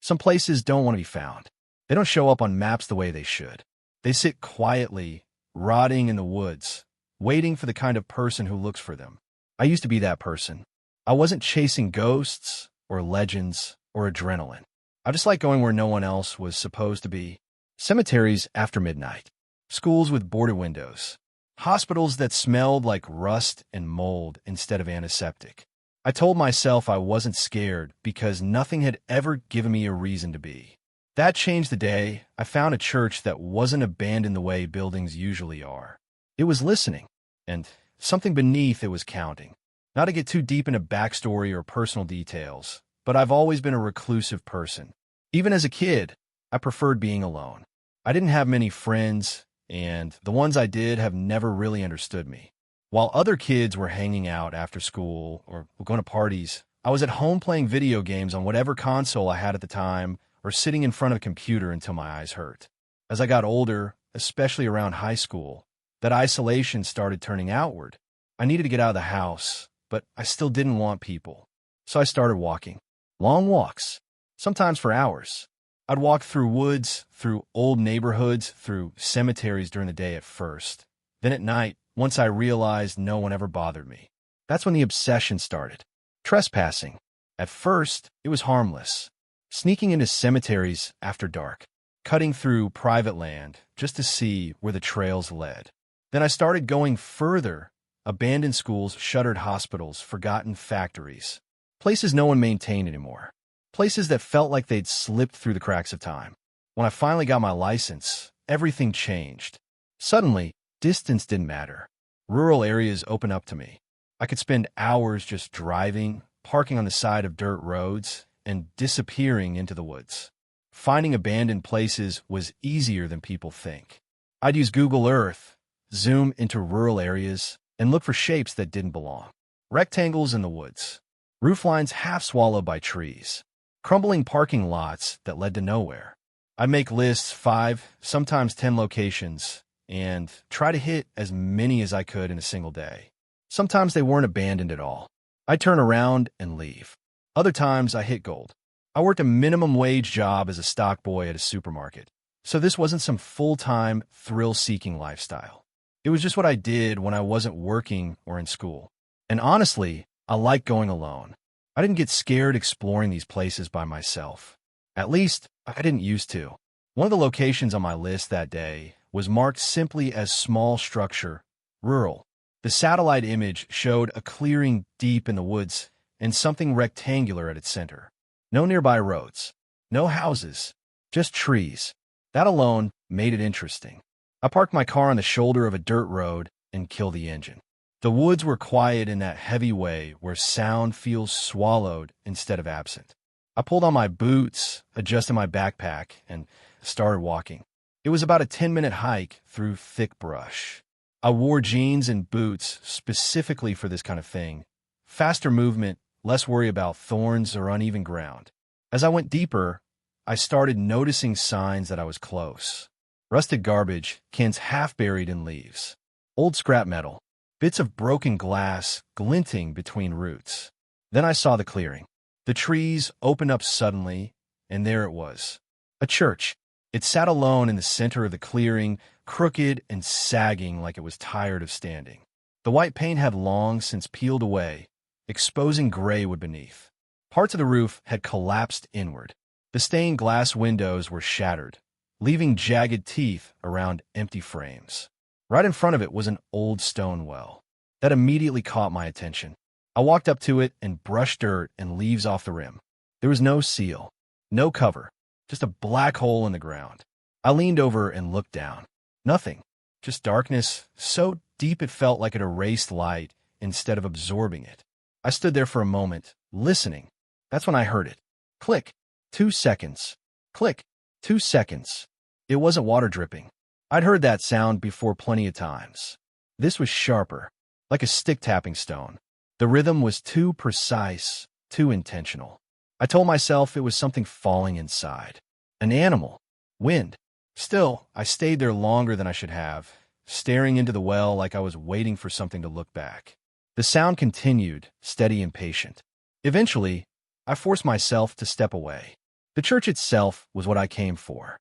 Some places don't want to be found. They don't show up on maps the way they should. They sit quietly, rotting in the woods, waiting for the kind of person who looks for them. I used to be that person. I wasn't chasing ghosts or legends or adrenaline. I just like going where no one else was supposed to be. Cemeteries after midnight. Schools with boarded windows. Hospitals that smelled like rust and mold instead of antiseptic. I told myself I wasn't scared because nothing had ever given me a reason to be. That changed the day I found a church that wasn't abandoned the way buildings usually are. It was listening, and something beneath it was counting. Not to get too deep into backstory or personal details, but I've always been a reclusive person. Even as a kid, I preferred being alone. I didn't have many friends, and the ones I did have never really understood me. While other kids were hanging out after school or going to parties, I was at home playing video games on whatever console I had at the time or sitting in front of a computer until my eyes hurt. As I got older, especially around high school, that isolation started turning outward. I needed to get out of the house, but I still didn't want people. So I started walking. Long walks, sometimes for hours. I'd walk through woods, through old neighborhoods, through cemeteries during the day at first. Then at night, once I realized no one ever bothered me. That's when the obsession started. Trespassing. At first, it was harmless. Sneaking into cemeteries after dark. Cutting through private land just to see where the trails led. Then I started going further. Abandoned schools, shuttered hospitals, forgotten factories. Places no one maintained anymore. Places that felt like they'd slipped through the cracks of time. When I finally got my license, everything changed. Suddenly, distance didn't matter. Rural areas opened up to me. I could spend hours just driving, parking on the side of dirt roads, and disappearing into the woods. Finding abandoned places was easier than people think. I'd use Google Earth, zoom into rural areas, and look for shapes that didn't belong. Rectangles in the woods. Roof lines half swallowed by trees. Crumbling parking lots that led to nowhere. I'd make lists 5, sometimes 10 locations, and try to hit as many as I could in a single day. Sometimes they weren't abandoned at all. I'd turn around and leave. Other times I hit gold. I worked a minimum wage job as a stock boy at a supermarket, so this wasn't some full-time, thrill-seeking lifestyle. It was just what I did when I wasn't working or in school. And honestly, I liked going alone. I didn't get scared exploring these places by myself. At least, I didn't used to. One of the locations on my list that day was marked simply as small structure, rural. The satellite image showed a clearing deep in the woods and something rectangular at its center. No nearby roads, no houses, just trees. That alone made it interesting. I parked my car on the shoulder of a dirt road and killed the engine. The woods were quiet in that heavy way where sound feels swallowed instead of absent. I pulled on my boots, adjusted my backpack, and started walking. It was about a 10-minute hike through thick brush. I wore jeans and boots specifically for this kind of thing. Faster movement, less worry about thorns or uneven ground. As I went deeper, I started noticing signs that I was close. Rusted garbage, cans half buried in leaves. Old scrap metal. Bits of broken glass glinting between roots. Then I saw the clearing. The trees opened up suddenly, and there it was. A church. It sat alone in the center of the clearing, crooked and sagging like it was tired of standing. The white paint had long since peeled away, exposing gray wood beneath. Parts of the roof had collapsed inward. The stained glass windows were shattered, leaving jagged teeth around empty frames. Right in front of it was an old stone well. That immediately caught my attention. I walked up to it and brushed dirt and leaves off the rim. There was no seal, no cover, just a black hole in the ground. I leaned over and looked down. Nothing, just darkness, so deep it felt like it erased light instead of absorbing it. I stood there for a moment, listening. That's when I heard it. Click. 2 seconds. Click. 2 seconds. It wasn't water dripping. I'd heard that sound before plenty of times. This was sharper, like a stick-tapping stone. The rhythm was too precise, too intentional. I told myself it was something falling inside. An animal. Wind. Still, I stayed there longer than I should have, staring into the well like I was waiting for something to look back. The sound continued, steady and patient. Eventually, I forced myself to step away. The church itself was what I came for.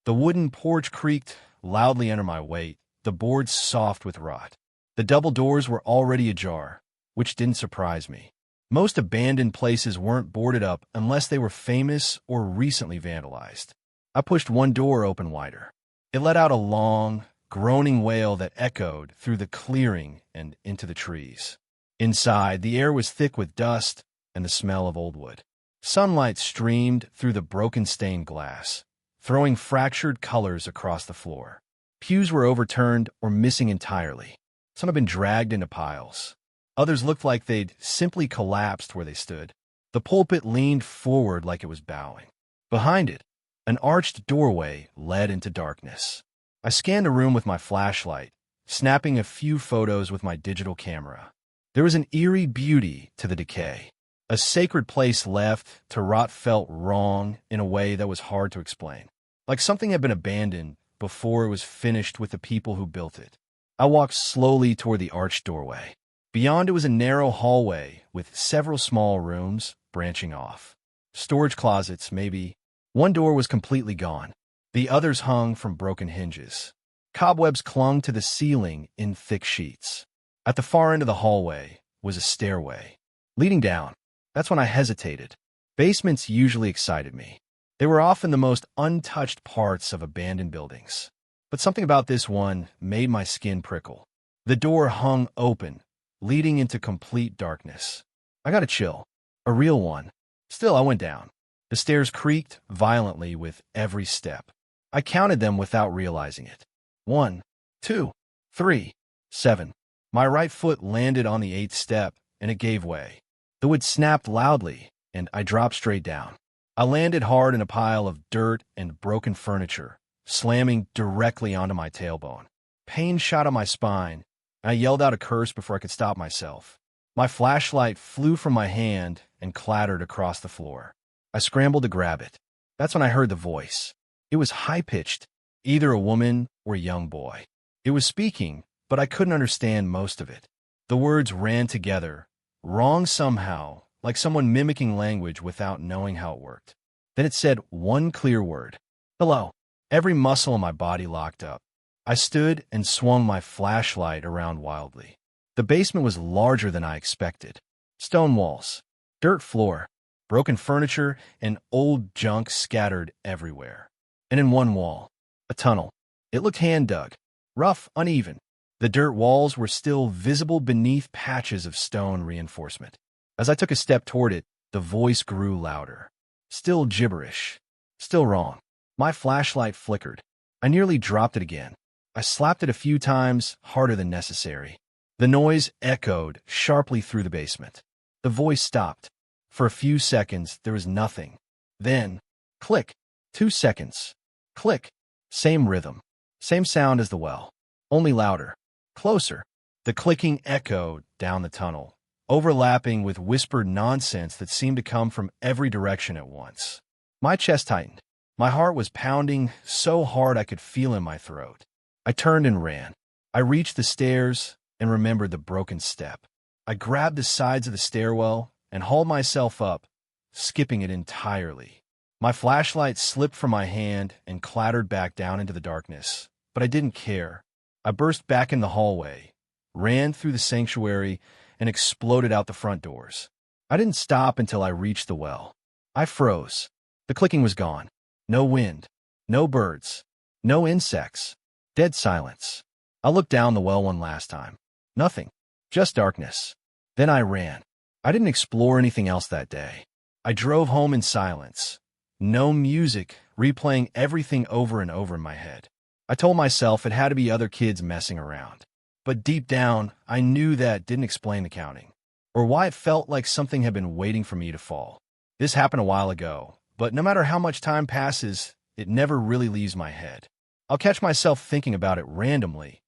The wooden porch creaked loudly under my weight, the boards soft with rot. The double doors were already ajar, which didn't surprise me. Most abandoned places weren't boarded up unless they were famous or recently vandalized. I pushed one door open wider. It let out a long, groaning wail that echoed through the clearing and into the trees. Inside, the air was thick with dust and the smell of old wood. Sunlight streamed through the broken stained glass, throwing fractured colors across the floor. Pews were overturned or missing entirely. Some had been dragged into piles. Others looked like they'd simply collapsed where they stood. The pulpit leaned forward like it was bowing. Behind it, an arched doorway led into darkness. I scanned the room with my flashlight, snapping a few photos with my digital camera. There was an eerie beauty to the decay. A sacred place left to rot felt wrong in a way that was hard to explain. Like something had been abandoned before it was finished with the people who built it. I walked slowly toward the arched doorway. Beyond it was a narrow hallway with several small rooms branching off. Storage closets, maybe. One door was completely gone. The others hung from broken hinges. Cobwebs clung to the ceiling in thick sheets. At the far end of the hallway was a stairway leading down. That's when I hesitated. Basements usually excited me. They were often the most untouched parts of abandoned buildings. But something about this one made my skin prickle. The door hung open, leading into complete darkness. I got a chill, a real one. Still, I went down. The stairs creaked violently with every step. I counted them without realizing it. 1, 2, 3, 7. My right foot landed on the 8th step, and it gave way. The wood snapped loudly, and I dropped straight down. I landed hard in a pile of dirt and broken furniture, slamming directly onto my tailbone. Pain shot up my spine, and I yelled out a curse before I could stop myself. My flashlight flew from my hand and clattered across the floor. I scrambled to grab it. That's when I heard the voice. It was high-pitched, either a woman or a young boy. It was speaking, but I couldn't understand most of it. The words ran together, wrong somehow, like someone mimicking language without knowing how it worked. Then it said one clear word. Hello. Every muscle in my body locked up. I stood and swung my flashlight around wildly. The basement was larger than I expected. Stone walls, dirt floor, broken furniture, and old junk scattered everywhere. And in one wall, a tunnel. It looked hand-dug, rough, uneven. The dirt walls were still visible beneath patches of stone reinforcement. As I took a step toward it, the voice grew louder. Still gibberish. Still wrong. My flashlight flickered. I nearly dropped it again. I slapped it a few times, harder than necessary. The noise echoed sharply through the basement. The voice stopped. For a few seconds, there was nothing. Then, click. 2 seconds. Click. Same rhythm. Same sound as the well. Only louder. Closer. The clicking echoed down the tunnel, overlapping with whispered nonsense that seemed to come from every direction at once. My chest tightened. My heart was pounding so hard I could feel in my throat. I turned and ran. I reached the stairs and remembered the broken step. I grabbed the sides of the stairwell and hauled myself up, skipping it entirely. My flashlight slipped from my hand and clattered back down into the darkness, but I didn't care. I burst back in the hallway, ran through the sanctuary, and exploded out the front doors. I didn't stop until I reached the well. I froze. The clicking was gone. No wind. No birds. No insects. Dead silence. I looked down the well one last time. Nothing. Just darkness. Then I ran. I didn't explore anything else that day. I drove home in silence. No music, replaying everything over and over in my head. I told myself it had to be other kids messing around. But deep down, I knew that didn't explain the counting, or why it felt like something had been waiting for me to fall. This happened a while ago, but no matter how much time passes, it never really leaves my head. I'll catch myself thinking about it randomly,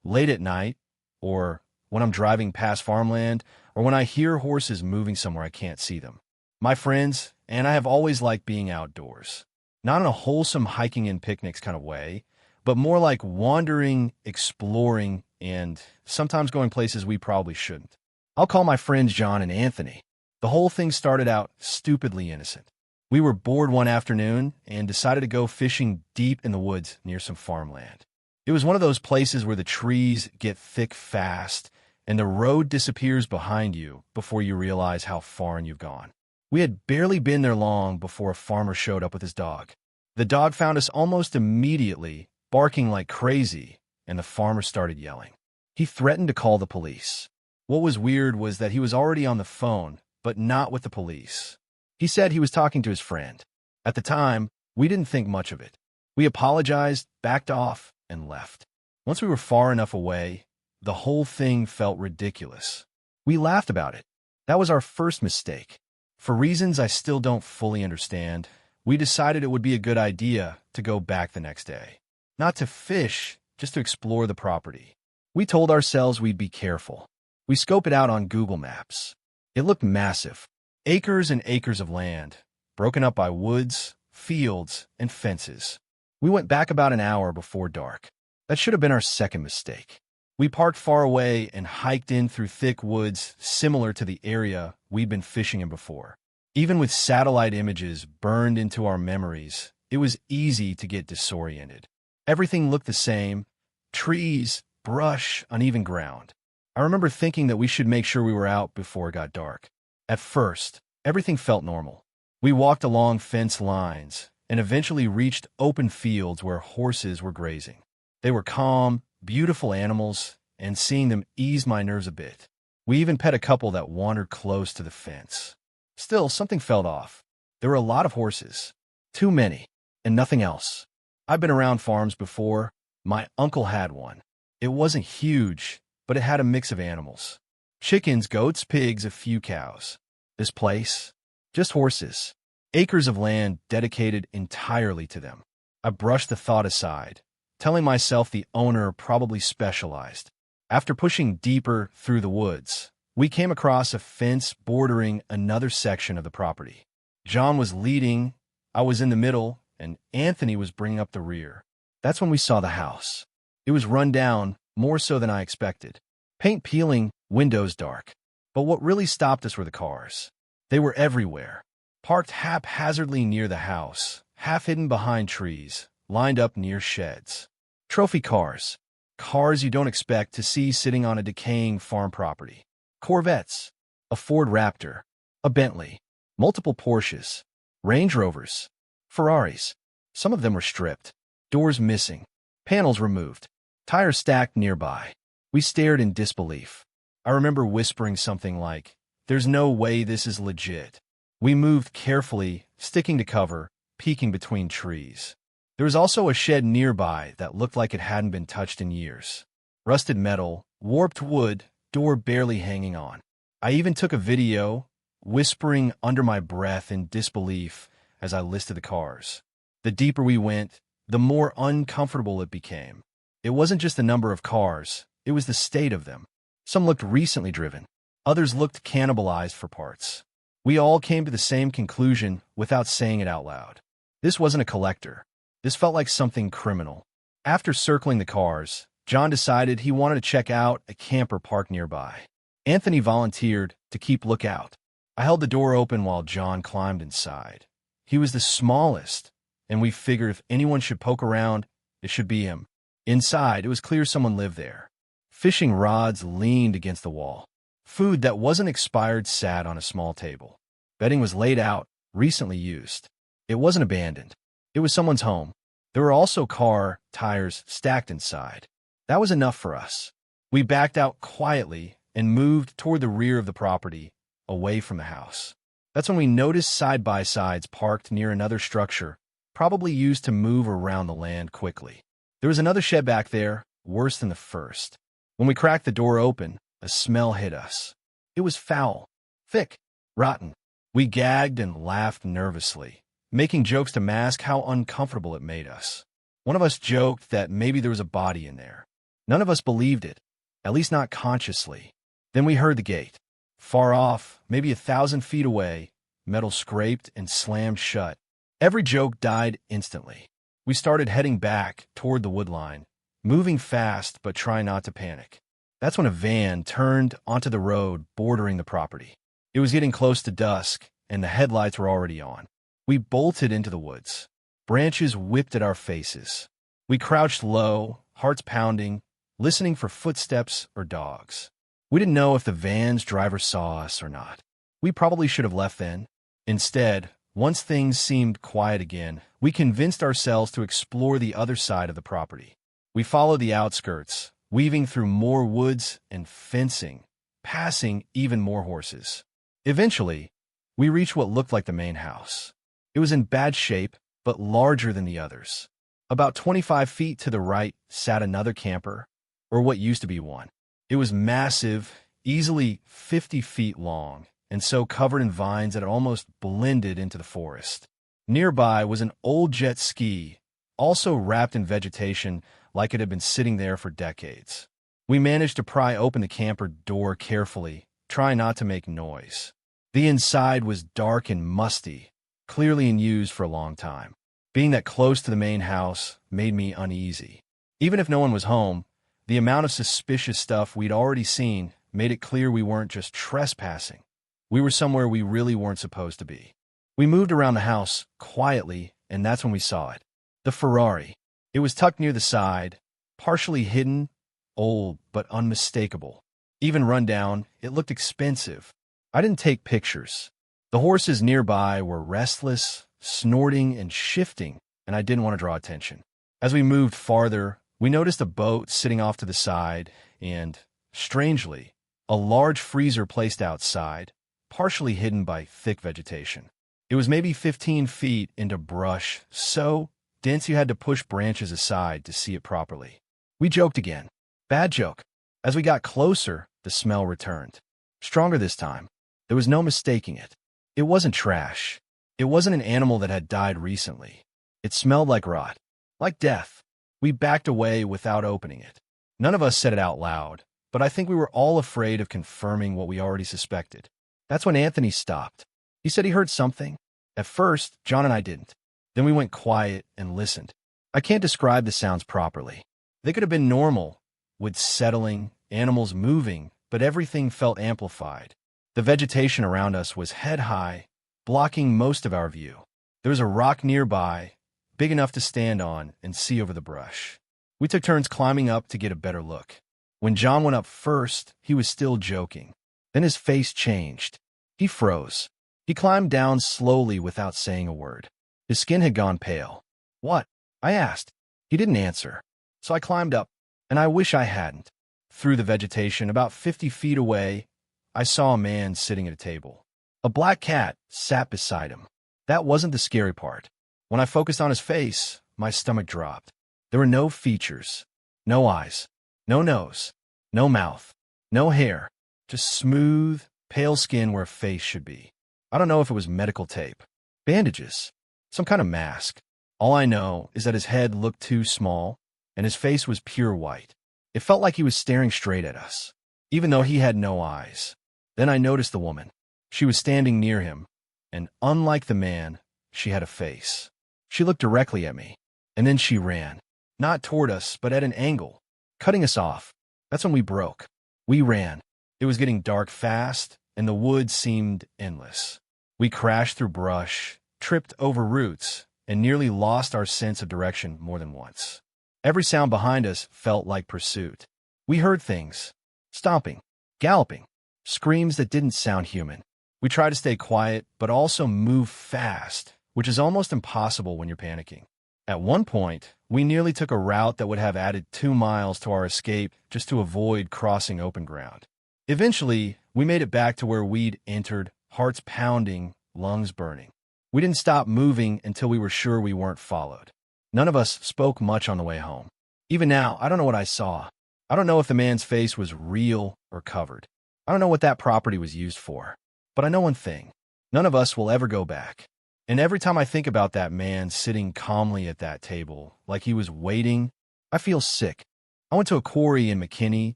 late at night, or when I'm driving past farmland, or when I hear horses moving somewhere I can't see them. My friends and I have always liked being outdoors, not in a wholesome hiking and picnics kind of way, but more like wandering, exploring, and sometimes going places we probably shouldn't. I'll call my friends John and Anthony. The whole thing started out stupidly innocent. We were bored one afternoon and decided to go fishing deep in the woods near some farmland. It was one of those places where the trees get thick fast and the road disappears behind you before you realize how far you've gone. We had barely been there long before a farmer showed up with his dog. The dog found us almost immediately, barking like crazy, and the farmer started yelling. He threatened to call the police. What was weird was that he was already on the phone, but not with the police. He said he was talking to his friend. At the time, we didn't think much of it. We apologized, backed off, and left. Once we were far enough away, the whole thing felt ridiculous. We laughed about it. That was our first mistake. For reasons I still don't fully understand, we decided it would be a good idea to go back the next day. Not to fish, just to explore the property. We told ourselves we'd be careful. We scoped it out on Google Maps. It looked massive. Acres and acres of land, broken up by woods, fields, and fences. We went back about an hour before dark. That should have been our second mistake. We parked far away and hiked in through thick woods similar to the area we'd been fishing in before. Even with satellite images burned into our memories, it was easy to get disoriented. Everything looked the same: trees, brush, uneven ground. I remember thinking that we should make sure we were out before it got dark. At first, everything felt normal. We walked along fence lines and eventually reached open fields where horses were grazing. They were calm, beautiful animals, and seeing them eased my nerves a bit. We even pet a couple that wandered close to the fence. Still, something felt off. There were a lot of horses. Too many, and nothing else. I've been around farms before. My uncle had one. It wasn't huge, but it had a mix of animals. Chickens, goats, pigs, a few cows. This place? Just horses. Acres of land dedicated entirely to them. I brushed the thought aside, telling myself the owner probably specialized. After pushing deeper through the woods, we came across a fence bordering another section of the property. John was leading, I was in the middle, and Anthony was bringing up the rear. That's when we saw the house. It was run down, more so than I expected. Paint peeling, windows dark. But what really stopped us were the cars. They were everywhere, parked haphazardly near the house, half hidden behind trees, lined up near sheds. Trophy cars. Cars you don't expect to see sitting on a decaying farm property. Corvettes. A Ford Raptor. A Bentley. Multiple Porsches. Range Rovers. Ferraris. Some of them were stripped. Doors missing. Panels removed. Tires stacked nearby. We stared in disbelief. I remember whispering something like, "There's no way this is legit." We moved carefully, sticking to cover, peeking between trees. There was also a shed nearby that looked like it hadn't been touched in years. Rusted metal, warped wood, door barely hanging on. I even took a video, whispering under my breath in disbelief as I listed the cars. The deeper we went, the more uncomfortable it became. It wasn't just the number of cars, it was the state of them. Some looked recently driven. Others looked cannibalized for parts. We all came to the same conclusion without saying it out loud. This wasn't a collector. This felt like something criminal. After circling the cars, John decided he wanted to check out a camper parked nearby. Anthony volunteered to keep lookout. I held the door open while John climbed inside. He was the smallest, and we figured if anyone should poke around, it should be him. Inside, it was clear someone lived there. Fishing rods leaned against the wall. Food that wasn't expired sat on a small table. Bedding was laid out, recently used. It wasn't abandoned. It was someone's home. There were also car tires stacked inside. That was enough for us. We backed out quietly and moved toward the rear of the property, away from the house. That's when we noticed side-by-sides parked near another structure, probably used to move around the land quickly. There was another shed back there, worse than the first. When we cracked the door open, a smell hit us. It was foul, thick, rotten. We gagged and laughed nervously, making jokes to mask how uncomfortable it made us. One of us joked that maybe there was a body in there. None of us believed it, at least not consciously. Then we heard the gate. Far off, maybe 1,000 feet away, metal scraped and slammed shut. Every joke died instantly. We started heading back toward the wood line, moving fast but trying not to panic. That's when a van turned onto the road bordering the property. It was getting close to dusk, and the headlights were already on. We bolted into the woods. Branches whipped at our faces. We crouched low, hearts pounding, listening for footsteps or dogs. We didn't know if the van's driver saw us or not. We probably should have left then. Instead, once things seemed quiet again, we convinced ourselves to explore the other side of the property. We followed the outskirts, weaving through more woods and fencing, passing even more horses. Eventually, we reached what looked like the main house. It was in bad shape, but larger than the others. About 25 feet to the right sat another camper, or what used to be one. It was massive, easily 50 feet long, and so covered in vines that it almost blended into the forest. Nearby was an old jet ski, also wrapped in vegetation like it had been sitting there for decades. We managed to pry open the camper door carefully, trying not to make noise. The inside was dark and musty, clearly in use for a long time. Being that close to the main house made me uneasy. Even if no one was home, the amount of suspicious stuff we'd already seen made it clear we weren't just trespassing. We were somewhere we really weren't supposed to be. We moved around the house quietly, and that's when we saw it. The Ferrari. It was tucked near the side, partially hidden, old but unmistakable. Even run down, it looked expensive. I didn't take pictures. The horses nearby were restless, snorting and shifting, and I didn't want to draw attention. As we moved farther, we noticed a boat sitting off to the side and, strangely, a large freezer placed outside, partially hidden by thick vegetation. It was maybe 15 feet into brush, so dense you had to push branches aside to see it properly. We joked again. Bad joke. As we got closer, the smell returned. Stronger this time. There was no mistaking it. It wasn't trash. It wasn't an animal that had died recently. It smelled like rot, like death. We backed away without opening it. None of us said it out loud, but I think we were all afraid of confirming what we already suspected. That's when Anthony stopped. He said he heard something. At first, John and I didn't. Then we went quiet and listened. I can't describe the sounds properly. They could have been normal, with settling, animals moving, but everything felt amplified. The vegetation around us was head-high, blocking most of our view. There was a rock nearby, big enough to stand on and see over the brush. We took turns climbing up to get a better look. When John went up first, he was still joking. Then his face changed. He froze. He climbed down slowly without saying a word. His skin had gone pale. "What?" I asked. He didn't answer. So I climbed up, and I wish I hadn't. Through the vegetation, about 50 feet away, I saw a man sitting at a table. A black cat sat beside him. That wasn't the scary part. When I focused on his face, my stomach dropped. There were no features, no eyes, no nose, no mouth, no hair, just smooth, pale skin where a face should be. I don't know if it was medical tape, bandages, some kind of mask. All I know is that his head looked too small, and his face was pure white. It felt like he was staring straight at us, even though he had no eyes. Then I noticed the woman. She was standing near him, and unlike the man, she had a face. She looked directly at me, and then she ran. Not toward us, but at an angle, cutting us off. That's when we broke. We ran. It was getting dark fast, and the woods seemed endless. We crashed through brush, tripped over roots, and nearly lost our sense of direction more than once. Every sound behind us felt like pursuit. We heard things. Stomping, galloping, screams that didn't sound human. We tried to stay quiet, but also move fast, which is almost impossible when you're panicking. At one point, we nearly took a route that would have added 2 miles to our escape just to avoid crossing open ground. Eventually, we made it back to where we'd entered, hearts pounding, lungs burning. We didn't stop moving until we were sure we weren't followed. None of us spoke much on the way home. Even now, I don't know what I saw. I don't know if the man's face was real or covered. I don't know what that property was used for. But I know one thing. None of us will ever go back. And every time I think about that man sitting calmly at that table, like he was waiting, I feel sick. I went to a quarry in McKinney,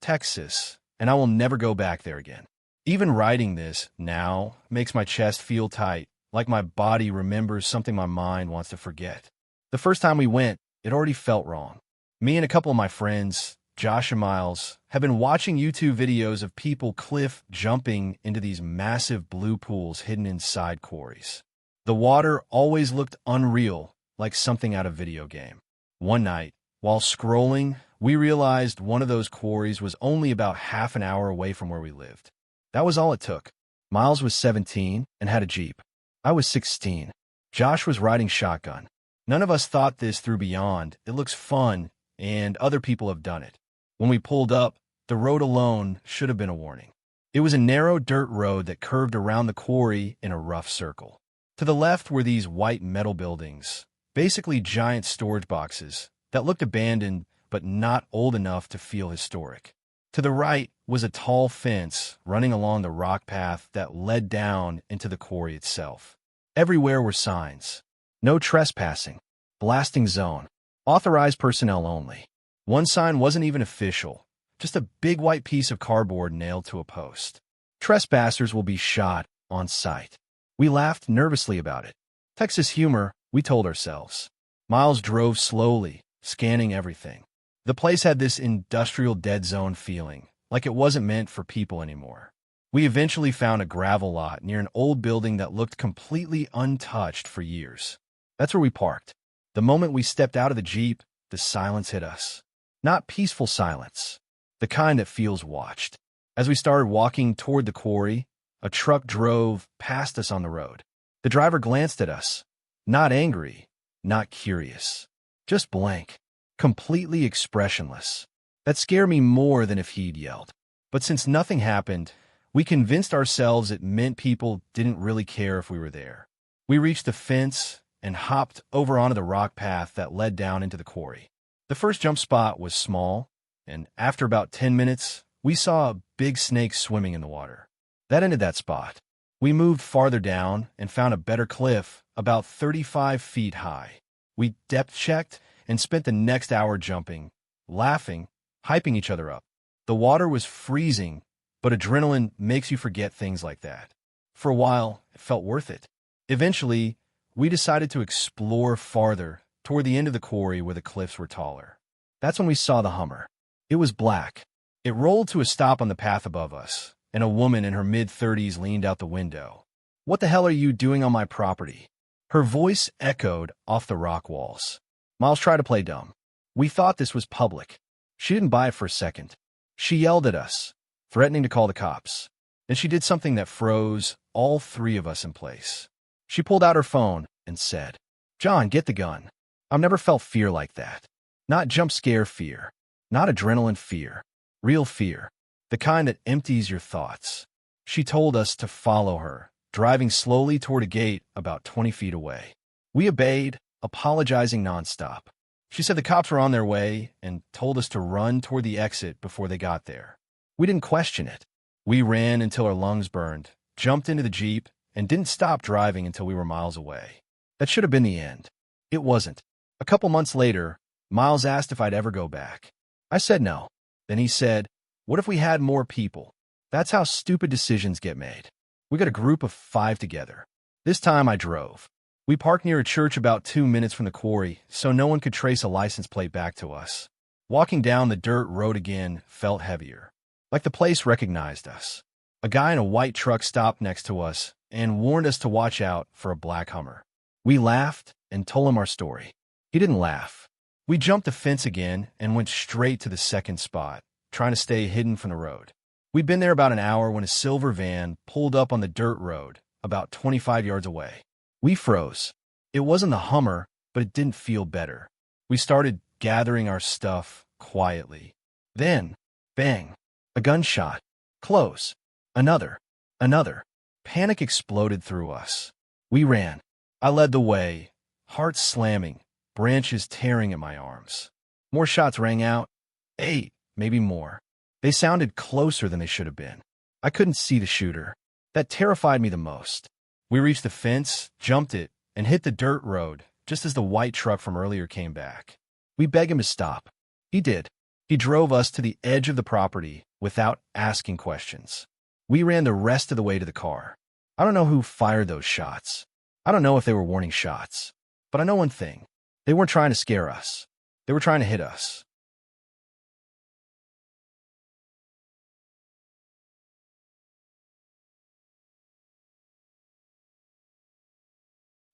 Texas, and I will never go back there again. Even writing this now makes my chest feel tight, like my body remembers something my mind wants to forget. The first time we went, it already felt wrong. Me and a couple of my friends, Josh and Miles, have been watching YouTube videos of people cliff jumping into these massive blue pools hidden inside quarries. The water always looked unreal, like something out of a video game. One night, while scrolling, we realized one of those quarries was only about half an hour away from where we lived. That was all it took. Miles was 17 and had a Jeep. I was 16. Josh was riding shotgun. None of us thought this through beyond, it looks fun, and other people have done it. When we pulled up, the road alone should have been a warning. It was a narrow dirt road that curved around the quarry in a rough circle. To the left were these white metal buildings, basically giant storage boxes that looked abandoned but not old enough to feel historic. To the right was a tall fence running along the rock path that led down into the quarry itself. Everywhere were signs. No trespassing. Blasting zone. Authorized personnel only. One sign wasn't even official, just a big white piece of cardboard nailed to a post. Trespassers will be shot on sight. We laughed nervously about it. Texas humor, we told ourselves. Miles drove slowly, scanning everything. The place had this industrial dead zone feeling, like it wasn't meant for people anymore. We eventually found a gravel lot near an old building that looked completely untouched for years. That's where we parked. The moment we stepped out of the Jeep, the silence hit us. Not peaceful silence, the kind that feels watched. As we started walking toward the quarry, a truck drove past us on the road. The driver glanced at us, not angry, not curious, just blank, completely expressionless. That scared me more than if he'd yelled. But since nothing happened, we convinced ourselves it meant people didn't really care if we were there. We reached the fence and hopped over onto the rock path that led down into the quarry. The first jump spot was small, and after about 10 minutes, we saw a big snake swimming in the water. That ended that spot. We moved farther down and found a better cliff about 35 feet high. We depth-checked and spent the next hour jumping, laughing, hyping each other up. The water was freezing, but adrenaline makes you forget things like that. For a while, it felt worth it. Eventually, we decided to explore farther toward the end of the quarry where the cliffs were taller. That's when we saw the Hummer. It was black. It rolled to a stop on the path above us, and a woman in her mid-30s leaned out the window. "What the hell are you doing on my property?" Her voice echoed off the rock walls. Miles tried to play dumb. We thought this was public. She didn't buy it for a second. She yelled at us, threatening to call the cops. Then she did something that froze all three of us in place. She pulled out her phone and said, "John, get the gun." I've never felt fear like that. Not jump scare fear. Not adrenaline fear. Real fear. The kind that empties your thoughts. She told us to follow her, driving slowly toward a gate about 20 feet away. We obeyed, apologizing nonstop. She said the cops were on their way and told us to run toward the exit before they got there. We didn't question it. We ran until our lungs burned, jumped into the Jeep, and didn't stop driving until we were miles away. That should have been the end. It wasn't. A couple months later, Miles asked if I'd ever go back. I said no. Then he said, "What if we had more people?" That's how stupid decisions get made. We got a group of 5 together. This time I drove. We parked near a church about 2 minutes from the quarry, so no one could trace a license plate back to us. Walking down the dirt road again felt heavier. Like the place recognized us. A guy in a white truck stopped next to us and warned us to watch out for a black Hummer. We laughed and told him our story. He didn't laugh. We jumped the fence again and went straight to the second spot, trying to stay hidden from the road. We'd been there about an hour when a silver van pulled up on the dirt road about 25 yards away. We froze. It wasn't the Hummer, but it didn't feel better. We started gathering our stuff quietly. Then, bang, a gunshot. Close. Another. Another. Panic exploded through us. We ran. I led the way, heart slamming, branches tearing at my arms. More shots rang out. 8, maybe more. They sounded closer than they should have been. I couldn't see the shooter. That terrified me the most. We reached the fence, jumped it, and hit the dirt road just as the white truck from earlier came back. We begged him to stop. He did. He drove us to the edge of the property without asking questions. We ran the rest of the way to the car. I don't know who fired those shots. I don't know if they were warning shots. But I know one thing. They weren't trying to scare us. They were trying to hit us.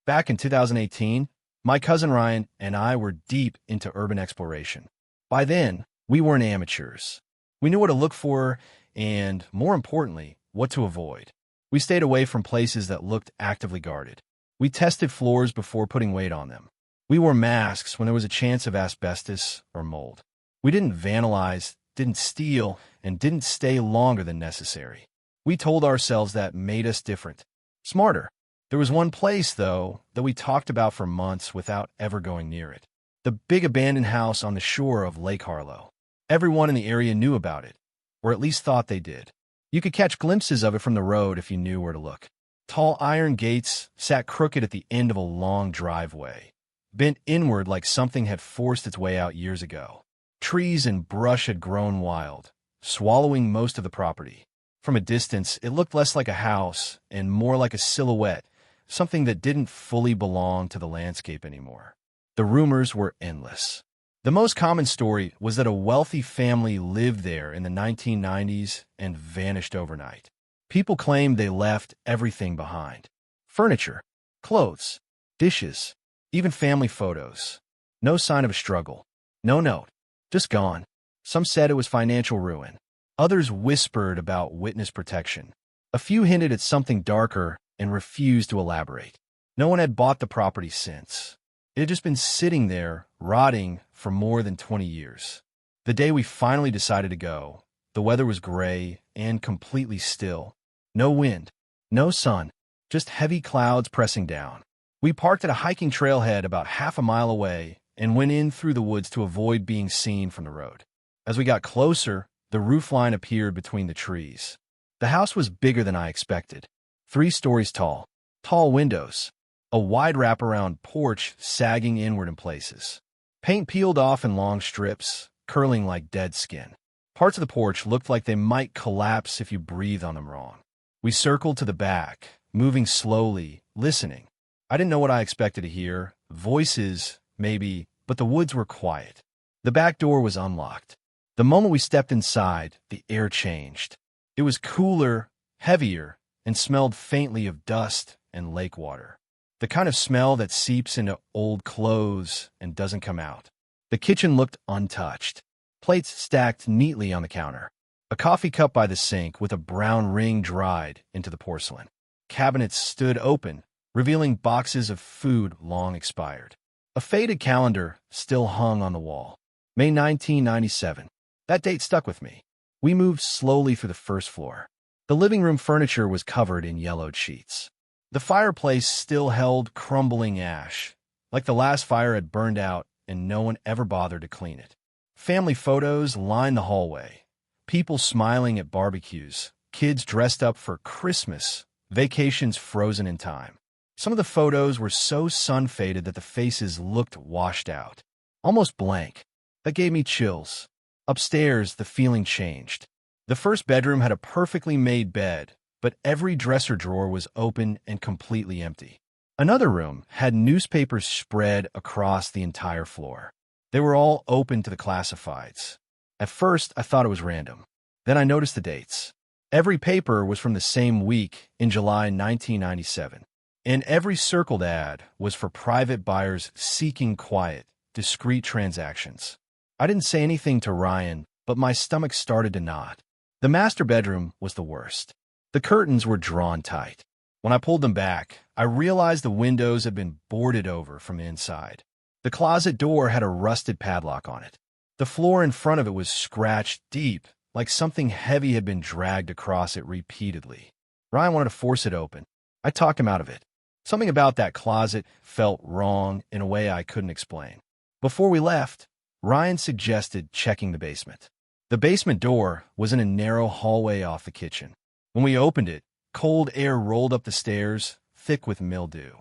Back in 2018, my cousin Ryan and I were deep into urban exploration. By then, we weren't amateurs. We knew what to look for and, more importantly, what to avoid. We stayed away from places that looked actively guarded. We tested floors before putting weight on them. We wore masks when there was a chance of asbestos or mold. We didn't vandalize, didn't steal, and didn't stay longer than necessary. We told ourselves that made us different, smarter. There was one place, though, that we talked about for months without ever going near it. The big abandoned house on the shore of Lake Harlow. Everyone in the area knew about it, or at least thought they did. You could catch glimpses of it from the road if you knew where to look. Tall iron gates sat crooked at the end of a long driveway, bent inward like something had forced its way out years ago. Trees and brush had grown wild, swallowing most of the property. From a distance, it looked less like a house and more like a silhouette, something that didn't fully belong to the landscape anymore. The rumors were endless. The most common story was that a wealthy family lived there in the 1990s and vanished overnight. People claimed they left everything behind. Furniture, clothes, dishes, even family photos. No sign of a struggle. No note. Just gone. Some said it was financial ruin. Others whispered about witness protection. A few hinted at something darker and refused to elaborate. No one had bought the property since. It had just been sitting there, rotting for more than 20 years. The day we finally decided to go, the weather was gray and completely still. No wind, no sun, just heavy clouds pressing down. We parked at a hiking trailhead about half a mile away and went in through the woods to avoid being seen from the road. As we got closer, the roofline appeared between the trees. The house was bigger than I expected. 3 stories tall, tall windows, a wide wraparound porch sagging inward in places. Paint peeled off in long strips, curling like dead skin. Parts of the porch looked like they might collapse if you breathed on them wrong. We circled to the back, moving slowly, listening. I didn't know what I expected to hear. Voices, maybe, but the woods were quiet. The back door was unlocked. The moment we stepped inside, the air changed. It was cooler, heavier, and smelled faintly of dust and lake water. The kind of smell that seeps into old clothes and doesn't come out. The kitchen looked untouched. Plates stacked neatly on the counter. A coffee cup by the sink with a brown ring dried into the porcelain. Cabinets stood open, revealing boxes of food long expired. A faded calendar still hung on the wall. May 1997. That date stuck with me. We moved slowly through the first floor. The living room furniture was covered in yellowed sheets. The fireplace still held crumbling ash, like the last fire had burned out and no one ever bothered to clean it. Family photos lined the hallway. People smiling at barbecues, kids dressed up for Christmas, vacations frozen in time. Some of the photos were so sun-faded that the faces looked washed out, almost blank. That gave me chills. Upstairs, the feeling changed. The first bedroom had a perfectly made bed, but every dresser drawer was open and completely empty. Another room had newspapers spread across the entire floor. They were all open to the classifieds. At first, I thought it was random. Then I noticed the dates. Every paper was from the same week in July 1997. And every circled ad was for private buyers seeking quiet, discreet transactions. I didn't say anything to Ryan, but my stomach started to knot. The master bedroom was the worst. The curtains were drawn tight. When I pulled them back, I realized the windows had been boarded over from the inside. The closet door had a rusted padlock on it. The floor in front of it was scratched deep, like something heavy had been dragged across it repeatedly. Ryan wanted to force it open. I talked him out of it. Something about that closet felt wrong in a way I couldn't explain. Before we left, Ryan suggested checking the basement. The basement door was in a narrow hallway off the kitchen. When we opened it, cold air rolled up the stairs, thick with mildew.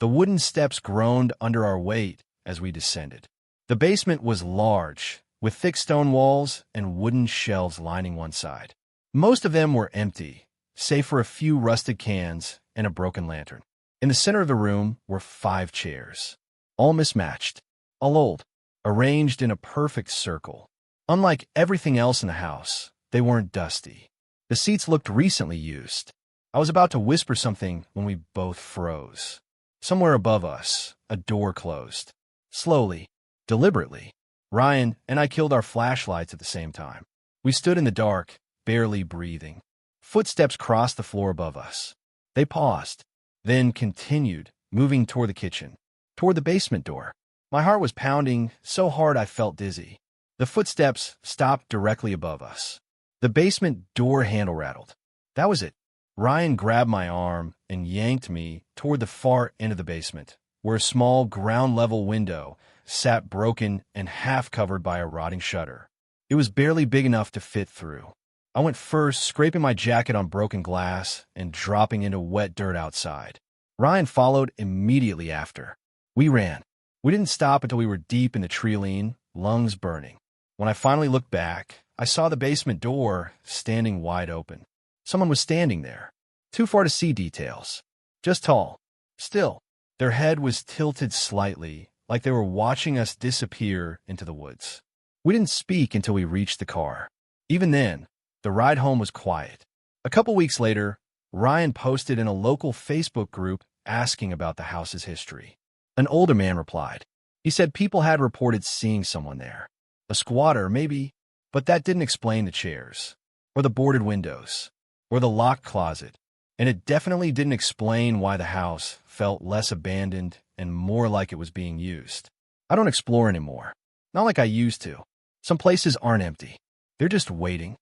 The wooden steps groaned under our weight as we descended. The basement was large, with thick stone walls and wooden shelves lining one side. Most of them were empty, save for a few rusted cans and a broken lantern. In the center of the room were 5 chairs, all mismatched, all old, arranged in a perfect circle. Unlike everything else in the house, they weren't dusty. The seats looked recently used. I was about to whisper something when we both froze. Somewhere above us, a door closed. Slowly, deliberately. Ryan and I killed our flashlights at the same time. We stood in the dark, barely breathing. Footsteps crossed the floor above us. They paused, then continued, moving toward the kitchen, toward the basement door. My heart was pounding so hard I felt dizzy. The footsteps stopped directly above us. The basement door handle rattled. That was it. Ryan grabbed my arm and yanked me toward the far end of the basement, where a small ground-level window sat broken and half-covered by a rotting shutter. It was barely big enough to fit through. I went first, scraping my jacket on broken glass and dropping into wet dirt outside. Ryan followed immediately after. We ran. We didn't stop until we were deep in the treeline, lungs burning. When I finally looked back, I saw the basement door standing wide open. Someone was standing there, too far to see details. Just tall. Still, their head was tilted slightly, like they were watching us disappear into the woods. We didn't speak until we reached the car. Even then, the ride home was quiet. A couple weeks later, Ryan posted in a local Facebook group asking about the house's history. An older man replied. He said people had reported seeing someone there. A squatter, maybe, but that didn't explain the chairs, or the boarded windows, or the locked closet, and it definitely didn't explain why the house felt less abandoned and more like it was being used. I don't explore anymore. Not like I used to. Some places aren't empty. They're just waiting.